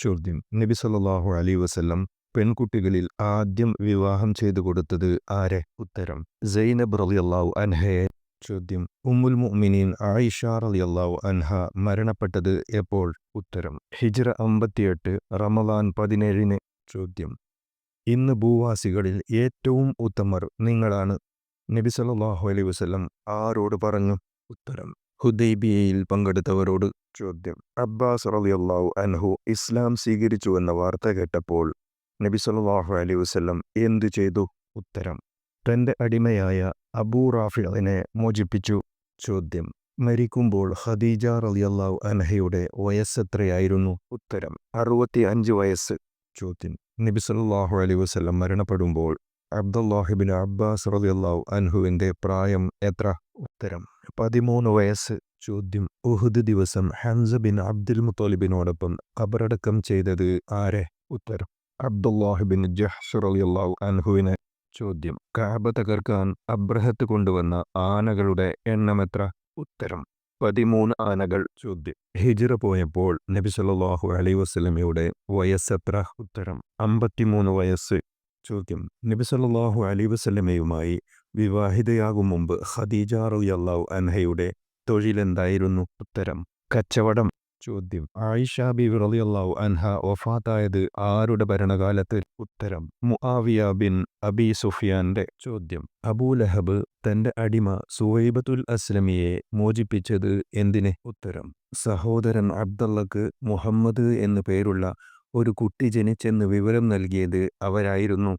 ചോദ്യം: നബി സല്ലല്ലാഹു അലൈഹി വസല്ലം പെൺകുട്ടികളിൽ ആദ്യം വിവാഹം ചെയ്തു കൊടുത്തത് ആരെ? ഉത്തരം: സൈനബ് റളിയല്ലാഹു അൻഹയെ. ചോദ്യം: ഉമ്മുൽ മുഅ്മിനീൻ ആയിഷ റളിയല്ലാഹു അൻഹ മരണപ്പെട്ടത് എപ്പോൾ? ഉത്തരം: ഹിജ്റ 58 റമദാൻ 17-ന്. ചോദ്യം: ഇന്ന് ഭൂവാസികളിൽ ഏറ്റവും ഉത്തമർ നിങ്ങളാണ് നബി സല്ലല്ലാഹു അലൈഹി വസല്ലം ആരോട് പറഞ്ഞു? ഉത്തരം: ഹുദൈബിയയിൽ പങ്കെടുത്തവരോട്. ചോദ്യം: അബ്ബാസ് റളിയല്ലാഹു അൻഹു ഇസ്ലാം സ്വീകരിച്ചുവെന്ന വാർത്ത കേട്ടപ്പോൾ നബി സല്ലല്ലാഹു അലൈഹി വസല്ലം എന്തു ചെയ്തു? ഉത്തരം: തൻ്റെ അടിമയായ അബൂ റാഫിഅനെ മോചിപ്പിച്ചു. ചോദ്യം: മരിക്കുമ്പോൾ ഖദീജ റളിയല്ലാഹു അൻഹയുടെ വയസ്സെത്രയായിരുന്നു? ഉത്തരം: 65 വയസ്സ്. ചോദ്യം: നബി സല്ലല്ലാഹു അലൈഹി വസല്ലം മരണപ്പെടുമ്പോൾ അബ്ദുല്ലാഹിബ്നു അബ്ബാസ് റളിയല്ലാഹു അൻഹുവിൻ്റെ പ്രായം എത്ര? ഉത്തരം: 13 വയസ്സ്. ചോദ്യം: ഉഹുദ് ദിവസം ഹംസ ബിൻ അബ്ദുൽ മുത്തലിബിനോടൊപ്പം ഖബറടക്കം ചെയ്തത് ആരെ? ഉത്തരം: അബ്ദുല്ലാഹിബിൻ ജഹ്ഷ് റളിയല്ലാഹു അൻഹുവിനെ. ചോദ്യം: കഅബ തകർക്കാൻ അബ്രഹത്ത് കൊണ്ടുവന്ന ആനകളുടെ എണ്ണമെത്ര? ഉത്തരം: 13 ആനകൾ. ചോദ്യം: ഹിജ്റ പോയപ്പോൾ നബി സല്ലല്ലാഹു അലൈഹി വസല്ലമയുടെ വയസ്സെത്ര? ഉത്തരം: 53 വയസ്സ്. ചോദ്യം: നബി സല്ലല്ലാഹു അലൈഹി വസല്ലമയുമായി വിവാഹിതയാകും മുമ്പ് ഖദീജ റളിയല്ലാഹു അൻഹയുടെ തൊഴിലെന്തായിരുന്നു? ഉത്തരം: കച്ചവടം. ചോദ്യം: ആയിഷ ബീവി റളിയല്ലാഹു അൻഹ വഫാത്തായത് ആരുടെ ഭരണകാലത്ത്? ഉത്തരം: മുആവിയ ബിൻ അബി സുഫ്യാന്റെ. ചോദ്യം: അബൂ ലഹബ് തൻ്റെ അടിമ സുവൈബത്തുൽ അസ്ലമിയെ മോചിപ്പിച്ചത് എന്തിന്? ഉത്തരം: സഹോദരൻ അബ്ദള്ളക്ക് മുഹമ്മദ് എന്നു പേരുള്ള ഒരു കുട്ടി ജനിച്ചെന്ന് വിവരം നൽകിയത് അവരായിരുന്നു.